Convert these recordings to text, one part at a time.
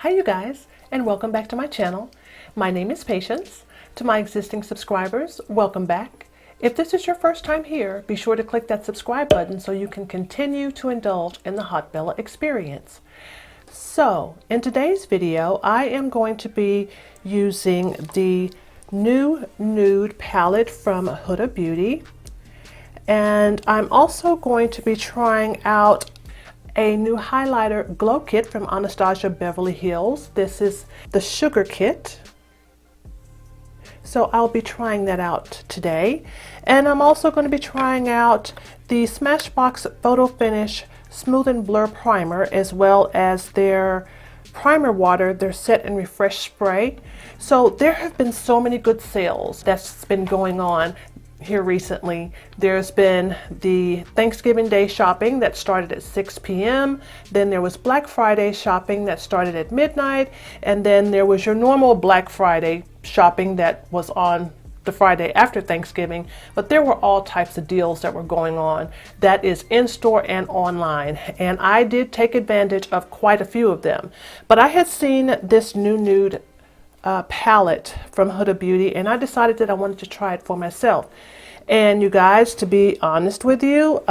Hi you guys, and welcome back to my channel. My name is Patience. To my existing subscribers, welcome back. If this is your first time here, be sure to click that subscribe button so you can continue to indulge in the Haute Bella experience. So, in today's video, I am going to be using the new Nude palette from Huda Beauty. And I'm also going to be trying out a new highlighter glow kit from Anastasia Beverly Hills. This is the Sugar Kit. So I'll be trying that out today. And I'm also going to be trying out the Smashbox Photo Finish Smooth and Blur Primer, as well as their primer water, their Set and Refresh Spray. So there have been so many good sales that's been going on here recently. There's been the Thanksgiving Day shopping that started at 6 p.m. Then there was Black Friday shopping that started at midnight. And then there was your normal Black Friday shopping that was on the Friday after Thanksgiving. But there were all types of deals that were going on. That is in-store and online. And I did take advantage of quite a few of them. But I had seen this new Nude palette from Huda Beauty, and I decided that I wanted to try it for myself. And you guys, to be honest with you,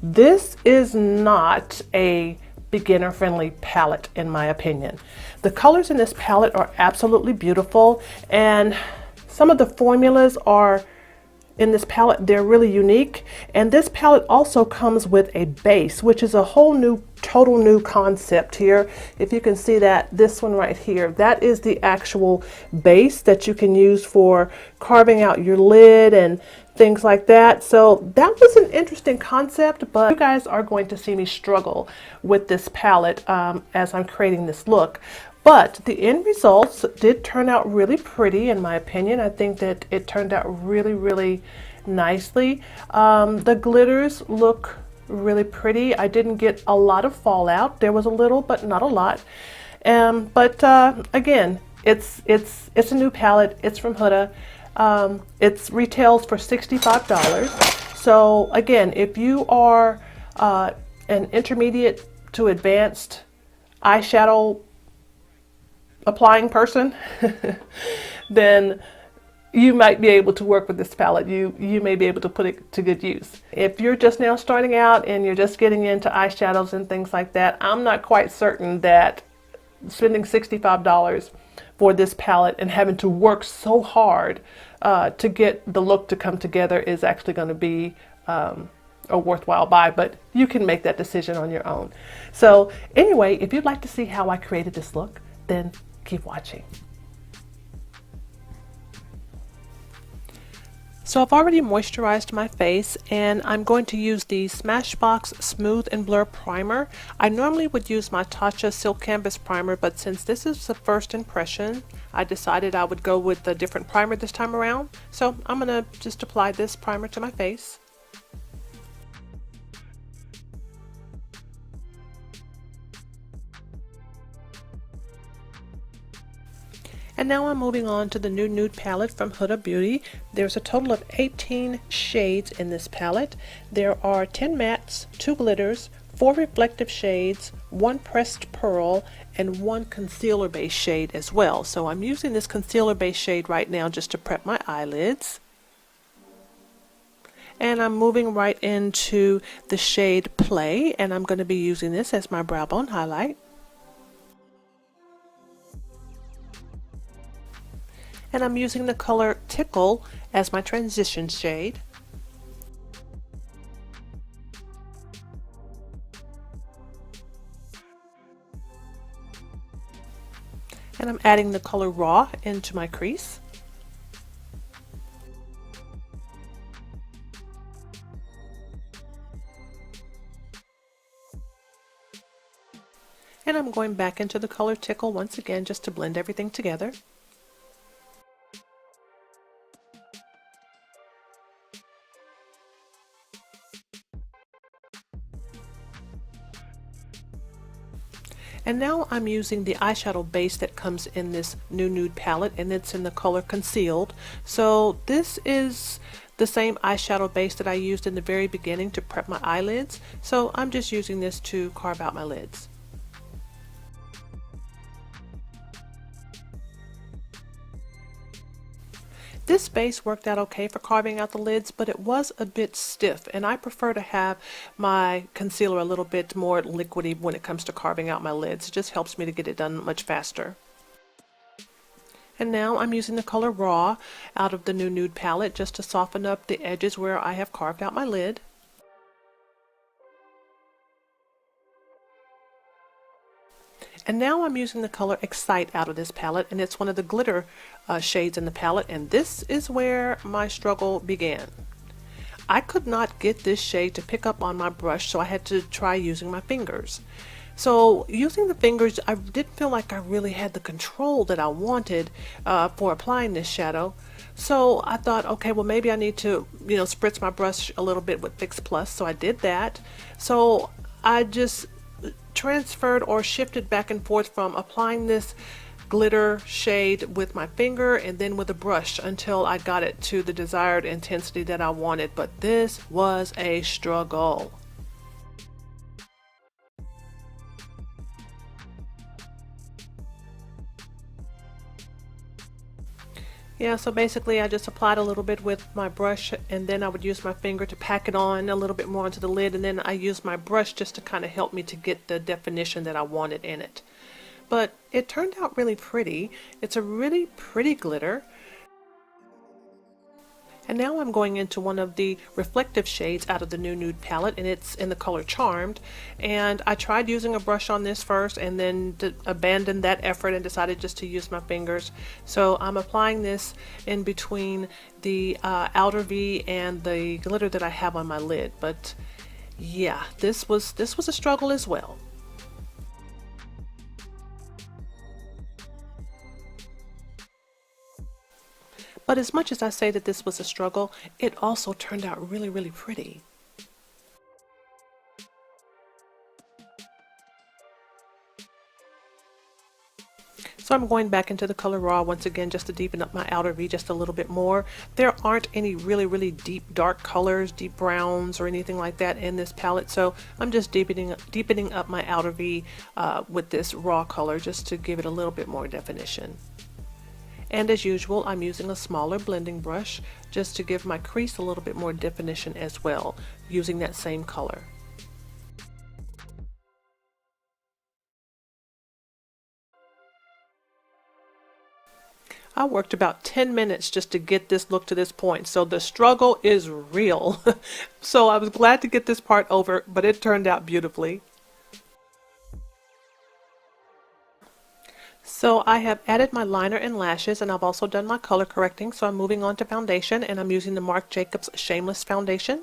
this is not a beginner-friendly palette in my opinion. The colors in this palette are absolutely beautiful, and some of the formulas are in this palette, they're really unique. And this palette also comes with a base, which is a whole new, total new concept here. If you can see that, this one right here, that is the actual base that you can use for carving out your lid and things like that. So that was an interesting concept, but you guys are going to see me struggle with this palette as I'm creating this look. But the end results did turn out really pretty, in my opinion. I think that it turned out really, really nicely. The glitters look really pretty. I didn't get a lot of fallout. There was a little, but not a lot. Again, it's a new palette. It's from Huda. It retails for $65. So again, if you are an intermediate to advanced eyeshadow applying person, then you might be able to work with this palette. You may be able to put it to good use. If you're just now starting out and you're just getting into eyeshadows and things like that, I'm not quite certain that spending $65 for this palette and having to work so hard to get the look to come together is actually going to be a worthwhile buy, but you can make that decision on your own. So anyway, if you'd like to see how I created this look, then keep watching. So I've already moisturized my face, and I'm going to use the Smashbox Smooth and Blur Primer. I normally would use my Tatcha Silk Canvas Primer, but since this is the first impression, I decided I would go with a different primer this time around. So I'm going to just apply this primer to my face. And now I'm moving on to the new Nude palette from Huda Beauty. There's a total of 18 shades in this palette. There are 10 mattes, 2 glitters, 4 reflective shades, 1 pressed pearl, and 1 concealer base shade as well. So I'm using this concealer base shade right now just to prep my eyelids. And I'm moving right into the shade Play, and I'm going to be using this as my brow bone highlight. And I'm using the color Tickle as my transition shade. And I'm adding the color Raw into my crease. And I'm going back into the color Tickle once again just to blend everything together. And now I'm using the eyeshadow base that comes in this new Nude palette, and it's in the color Concealed. So this is the same eyeshadow base that I used in the very beginning to prep my eyelids. So I'm just using this to carve out my lids. This base worked out okay for carving out the lids, but it was a bit stiff, and I prefer to have my concealer a little bit more liquidy when it comes to carving out my lids. It just helps me to get it done much faster. And now I'm using the color Raw out of the new Nude palette just to soften up the edges where I have carved out my lid. And now I'm using the color Excite out of this palette, and it's one of the glitter shades in the palette, and this is where my struggle began. I could not get this shade to pick up on my brush, so I had to try using my fingers. So using the fingers, I didn't feel like I really had the control that I wanted for applying this shadow. So I thought, okay, well maybe I need to, spritz my brush a little bit with Fix Plus. So I did that. So I just transferred or shifted back and forth from applying this glitter shade with my finger and then with a brush until I got it to the desired intensity that I wanted. But this was a struggle. Yeah, so basically I just applied a little bit with my brush, and then I would use my finger to pack it on a little bit more onto the lid, and then I used my brush just to kind of help me to get the definition that I wanted in it. But it turned out really pretty. It's a really pretty glitter. And now I'm going into one of the reflective shades out of the new Nude palette, and it's in the color Charmed. And I tried using a brush on this first and then abandoned that effort and decided just to use my fingers. So I'm applying this in between the outer V and the glitter that I have on my lid. But yeah, this was a struggle as well. But as much as I say that this was a struggle, it also turned out really, really pretty. So I'm going back into the color Raw once again just to deepen up my outer V just a little bit more. There aren't any really, really deep dark colors, deep browns or anything like that in this palette, so I'm just deepening up my outer V with this Raw color just to give it a little bit more definition. And as usual, I'm using a smaller blending brush just to give my crease a little bit more definition as well, using that same color. I worked about 10 minutes just to get this look to this point, so the struggle is real. So I was glad to get this part over, but it turned out beautifully. So I have added my liner and lashes, and I've also done my color correcting, so I'm moving on to foundation, and I'm using the Marc Jacobs Shameless Foundation.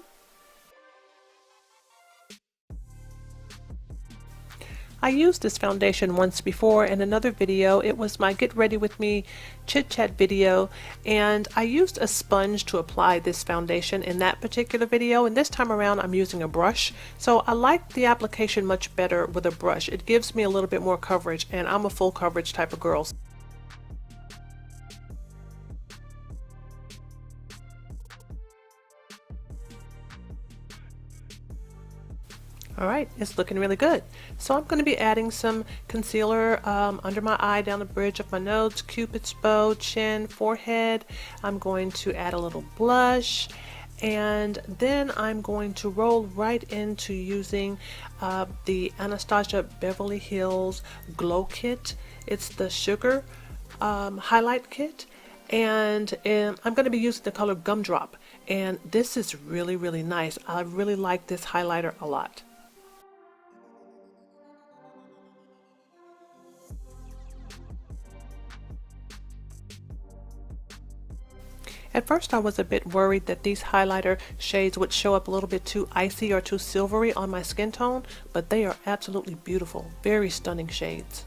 I used this foundation once before in another video. It was my Get Ready With Me chit chat video, and I used a sponge to apply this foundation in that particular video, and this time around I'm using a brush. So I like the application much better with a brush. It gives me a little bit more coverage, and I'm a full coverage type of girl. Alright, it's looking really good. So I'm going to be adding some concealer under my eye, down the bridge of my nose, cupid's bow, chin, forehead. I'm going to add a little blush, and then I'm going to roll right into using the Anastasia Beverly Hills Glow Kit. It's the Sugar Highlight Kit, and I'm going to be using the color Gumdrop, and this is really, really nice. I really like this highlighter a lot. At first I was a bit worried that these highlighter shades would show up a little bit too icy or too silvery on my skin tone, but they are absolutely beautiful, very stunning shades.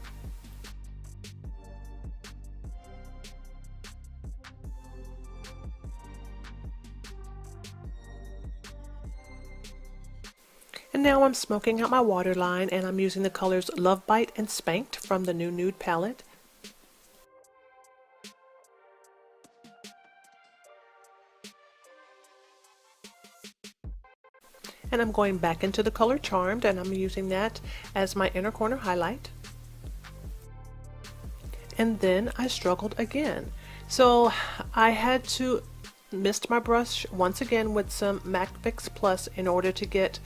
And now I'm smoking out my waterline, and I'm using the colors Love Bite and Spanked from the new Nude palette. And I'm going back into the color Charmed, and I'm using that as my inner corner highlight. And then I struggled again. So I had to mist my brush once again with some MAC Fix Plus in order to get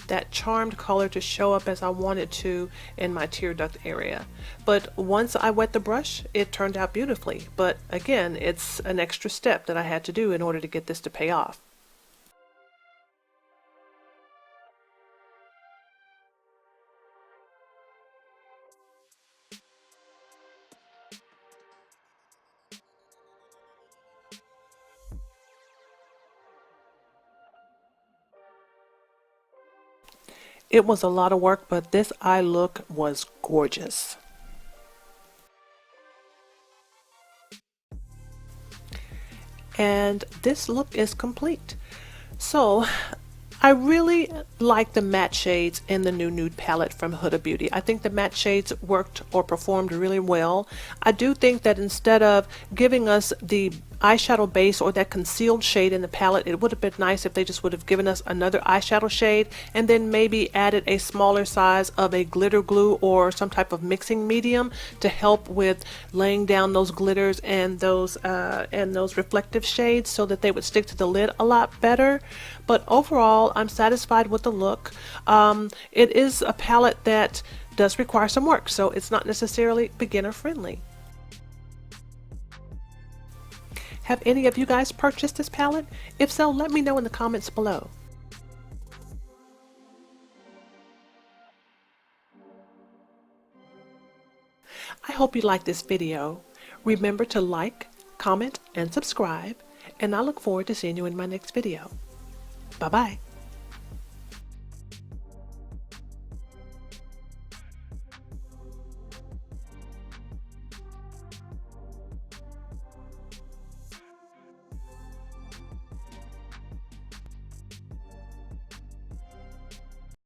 that charmed color to show up as I wanted to in my tear duct area. But once I wet the brush, it turned out beautifully. But again, it's an extra step that I had to do in order to get this to pay off. It was a lot of work, but this eye look was gorgeous. And this look is complete. So I really like the matte shades in the new Nude palette from Huda Beauty. I think the matte shades worked or performed really well. I do think that instead of giving us the eyeshadow base or that concealed shade in the palette, it would have been nice if they just would have given us another eyeshadow shade and then maybe added a smaller size of a glitter glue or some type of mixing medium to help with laying down those glitters and those reflective shades so that they would stick to the lid a lot better. But overall, I'm satisfied with the look. It is a palette that does require some work, so it's not necessarily beginner friendly. Have any of you guys purchased this palette? If so, let me know in the comments below. I hope you liked this video. Remember to like, comment, and subscribe, and I look forward to seeing you in my next video. Bye-bye.